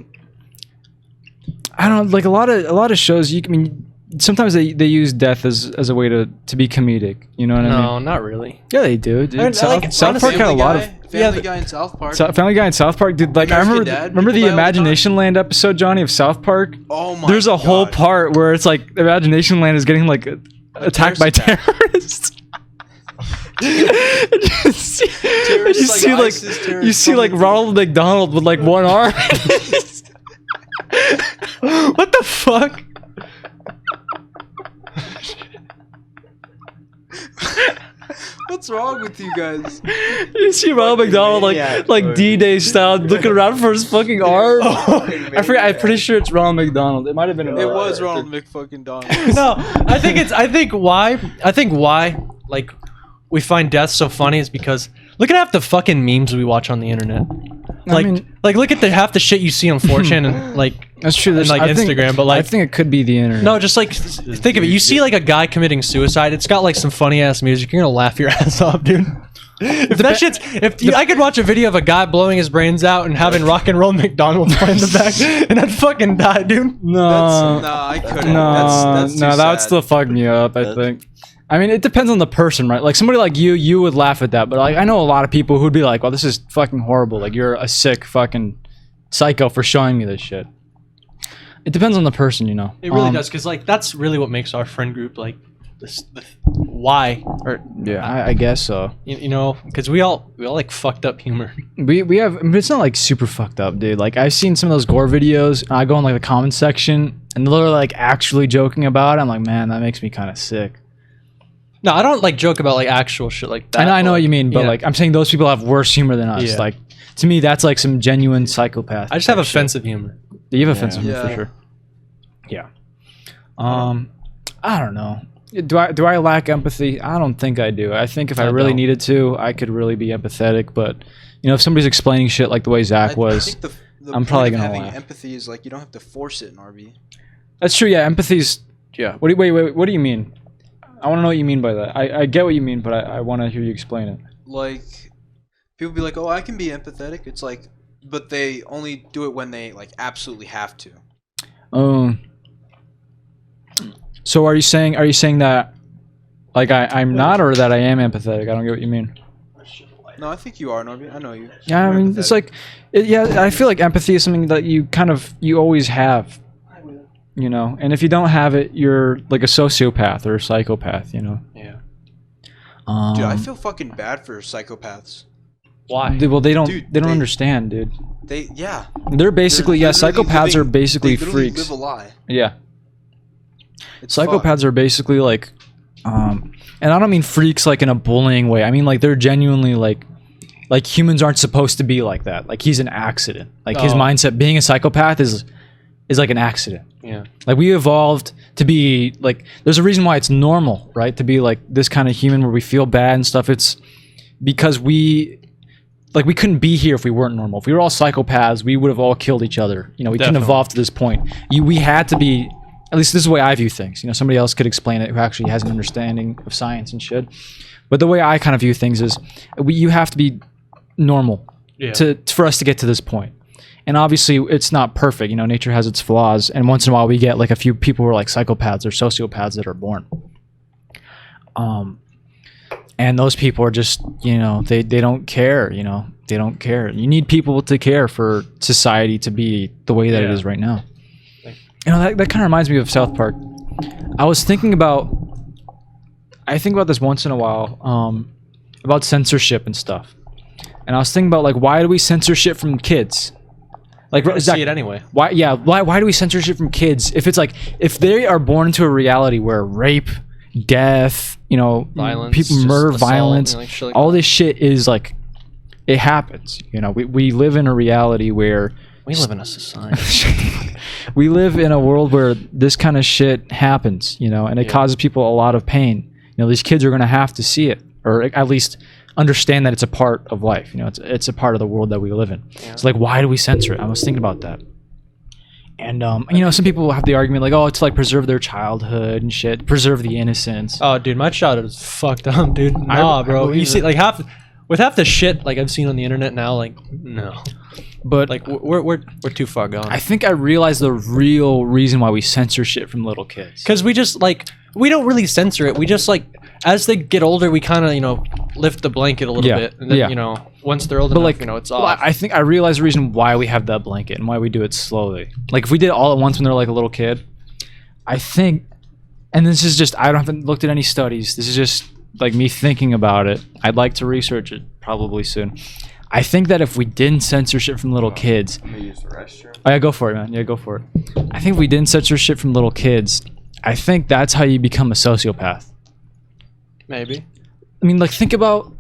I don't know, like a lot of shows. I mean, sometimes they use death as a way to be comedic. You know what I mean? No, not really. Yeah, they do. Dude. I mean, South Park had a lot of. Family Guy in South Park. Family Guy in South Park, dude. Like I American remember, Dad, remember people the die all the time. Imagination Land episode, Johnny, of South Park. Oh my! There's a whole God. part where it's like Imagination Land is getting like attacked by terrorist attack. terrorists. It's you see like you see like Ronald McDonald with like one arm. What the fuck? What's wrong with you guys? You see Ronald McDonald like D-Day style looking around for his fucking arm. I forget. I'm pretty sure it's Ronald McDonald. It might have been. It was Ronald McFucking-Donald. No, I think why like we find death so funny is because look at half the fucking memes we watch on the internet. Like, look at half the shit you see on 4chan and like that's true. And like Instagram, but like I think it could be the internet. no, just like think of it. You see like a guy committing suicide. It's got like some funny ass music. You're gonna laugh your ass off, dude. I could watch a video of a guy blowing his brains out and having rock and roll McDonald's playing in the back, and I'd fucking die, dude. No, I couldn't. No, that's that would still fuck me up. I think. I mean, it depends on the person, right? Like somebody like you would laugh at that, but like I know a lot of people who'd be like, "Well, this is fucking horrible. Like you're a sick fucking psycho for showing me this shit." It depends on the person, you know. It really does, because like that's really what makes our friend group like why or yeah, I guess so. you know, because we all like fucked up humor. We have, but it's not like super fucked up, dude. Like I've seen some of those gore videos. And I go in like the comment section, and they're like actually joking about it. I'm like, man, that makes me kind of sick. No, I don't like joke about like actual shit like that. I know what you mean, but yeah. like I'm saying those people have worse humor than us. Yeah. Like to me, that's like some genuine psychopath. I just have offensive humor. You have offensive humor Yeah. for sure. Yeah. I don't know. Do I lack empathy? I don't think I do. I think if I really don't. needed to, I could really be empathetic. But you know, if somebody's explaining shit like the way Zach was, I think the I'm point probably of gonna having laugh. empathy is like you don't have to force it in RB. that's true. Yeah, empathy's. Yeah. Wait. What do you mean? I want to know what you mean by that. I get what you mean, but I want to hear you explain it. Like people be like, "Oh, I can be empathetic." It's like, but they only do it when they like absolutely have to. So are you saying that like I'm not, or that I am empathetic? I don't get what you mean. No, I think you are, Norby. I know you. Yeah, I You're mean, it's empathetic. like, yeah, I feel like empathy is something that you always have, you know. And if you don't have it, you're like a sociopath or a psychopath, you know. Yeah. Dude, I feel fucking bad for psychopaths. Why? Well, they don't Dude, they don't they- understand, dude. Yeah. They're basically They're literally psychopaths are living- basically they literally freaks. live a lie. Yeah. It's Psychopaths fucked. are basically like, and I don't mean freaks like in a bullying way. I mean like they're genuinely like humans aren't supposed to be like that. Like he's an accident. Like his Oh. mindset, being a psychopath is like an accident. Yeah. Like we evolved to be like, there's a reason why it's normal, right? To be like this kind of human where we feel bad and stuff. It's because we couldn't be here if we weren't normal. If we were all psychopaths, we would have all killed each other. You know, we couldn't Definitely. evolve to this point. We had to be, at least this is the way I view things. You know, somebody else could explain it who actually has an understanding of science and shit. But the way I kind of view things is you have to be normal Yeah. for us to get to this point. And obviously it's not perfect. You know, nature has its flaws. And once in a while we get like a few people who are like psychopaths or sociopaths that are born. And those people are just, you know, they don't care, you know, they don't care. You need people to care for society to be the way that it Yeah. is right now. You know, that kind of reminds me of South Park. I think about this once in a while, about censorship and stuff. And I was thinking about like, why do we censor shit from kids? Like, I Zach, see it anyway. why do we censor shit from kids? If it's like, if they are born into a reality where rape, death, you know, Violence, people just murder, assault, violence, you know, like shit like all that. this shit is like, it happens. You know, we live in a reality where We live in a society. we live in a world where this kind of shit happens, you know, and it Yeah. causes people a lot of pain. You know, these kids are going to have to see it, or at least understand that it's a part of life. You know, it's a part of the world that we live in. Yeah. It's like, why do we censor it? I was thinking about that. And, you know, some people will have the argument like, oh, it's to like preserve their childhood and shit, preserve the innocence. Oh, dude, my childhood is fucked up, dude. I Nah, bro. believe You see, it. like half the shit like I've seen on the internet now, like no, But like we're too far gone. I think I realized the real reason why we censor shit from little kids. Because we just like we don't really censor it. We just like as they get older, we kind of lift the blanket a little Yeah, bit, and then yeah. once they're old But enough, like, it's well, off. I think I realized the reason why we have that blanket and why we do it slowly. Like if we did it all at once when they're like a little kid, I think, and this is just, I haven't looked at any studies. This is just like me thinking about it. I'd like to research it. probably soon. I think that if we didn't censor shit from little kids, I'm gonna use the restroom. oh yeah, go for it, man. Yeah, go for it. I think if we didn't censor shit from little kids, I think that's how you become a sociopath. Maybe. I mean, like, think about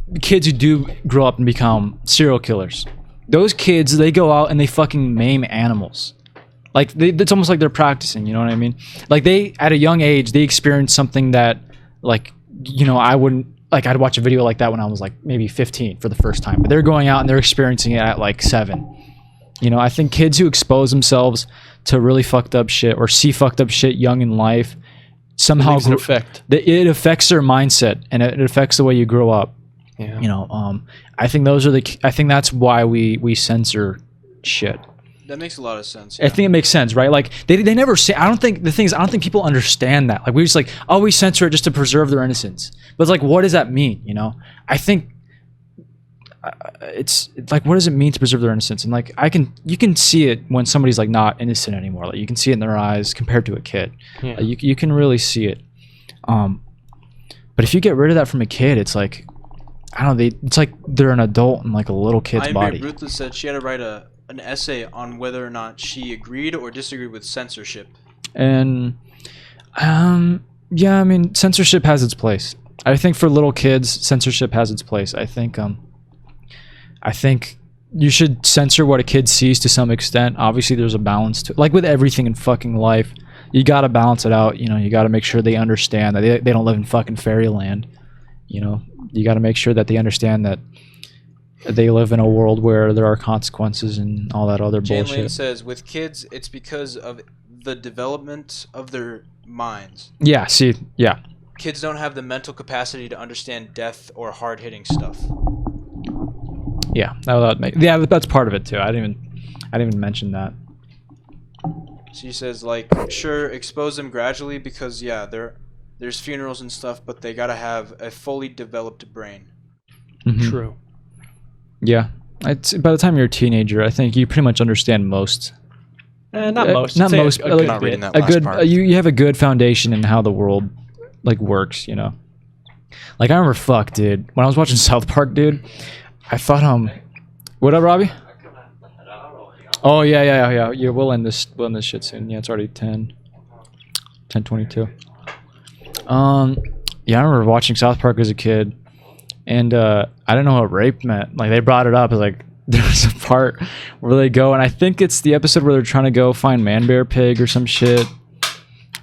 the kids who do grow up and become serial killers. Those kids, they go out and they fucking maim animals. Like, it's almost like they're practicing, you know what I mean? Like, they, at a young age, they experience something that, like, you know, I wouldn't, like, I'd watch a video like that when I was, like, maybe 15 for the first time. But they're going out and they're experiencing it at, like, 7. You know, I think kids who expose themselves to really fucked up shit or see fucked up shit young in life somehow Leaves an effect. it affects their mindset and it affects the way you grow up. Yeah. You know, I think I think that's why we censor shit. That makes a lot of sense. I think it makes sense, right? Like they never say. I don't think people understand that. Like we just like, oh, we censor it just to preserve their innocence. But it's like, what does that mean? You know, I think it's like, what does it mean to preserve their innocence? And like, you can see it when somebody's like not innocent anymore. Like you can see it in their eyes compared to a kid. Yeah. You can really see it. But if you get rid of that from a kid, it's like, I don't know. It's like they're an adult in like a little kid's body. Ruthless said she had to write an essay on whether or not she agreed or disagreed with censorship. And yeah, I mean, censorship has its place. I think for little kids, censorship has its place. I think you should censor what a kid sees to some extent. Obviously, there's a balance to it. Like with everything in fucking life, you gotta balance it out. You know, you gotta make sure they understand that they don't live in fucking fairyland. You know, you gotta make sure that they understand that they live in a world where there are consequences and all that other Jane bullshit. Lane says, with kids, it's because of the development of their minds. Yeah, see, yeah. Kids don't have the mental capacity to understand death or hard-hitting stuff. Yeah, that's part of it too. I didn't even mention that. She says, like, sure, expose them gradually because, yeah, there's funerals and stuff, but they gotta have a fully developed brain. Mhm. True. Yeah, by the time you're a teenager, I think you pretty much understand most. Not most. Not I'd say most. a But good like, Not reading bit. that a last good. part. You have a good foundation in how the world like works. You know, like I remember, dude, when I was watching South Park, dude, I thought, what up, Robbie? Oh yeah. We'll end this shit soon. Yeah, it's already 10:22. Yeah, I remember watching South Park as a kid, and I didn't know what rape meant. Like they brought it up, it's like there's a part where they go, and I think it's the episode where they're trying to go find Man Bear Pig or some shit,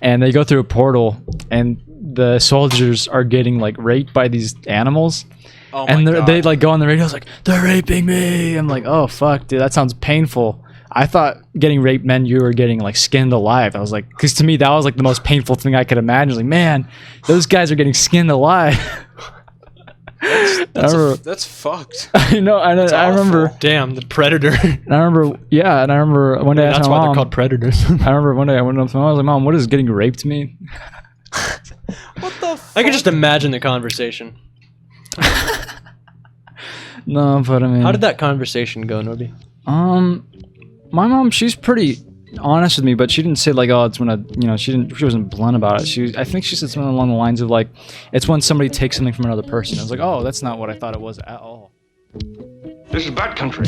and they go through a portal, and the soldiers are getting like raped by these animals. Oh And my God. they like go on the radio, it's like, they're raping me. I'm like, oh fuck, dude, that sounds painful. I thought getting raped meant you were getting like skinned alive. I was like, because to me that was like the most painful thing I could imagine. Like, man, those guys are getting skinned alive. That's fucked. I know. I remember. awful. Damn, the predator. And I remember. Yeah, and I remember one day I asked That's my why they're mom. called predators. I remember one day I went up to my mom. I was like, Mom, what does getting raped mean? What the fuck? I could just imagine the conversation. No, but I mean, How did that conversation go, Norby? my mom, she's pretty honest with me, but she didn't say like, oh, it's when she wasn't blunt about it. I think she said something along the lines of like, it's when somebody takes something from another person. I was like, oh, that's not what I thought it was at all. This is bad country.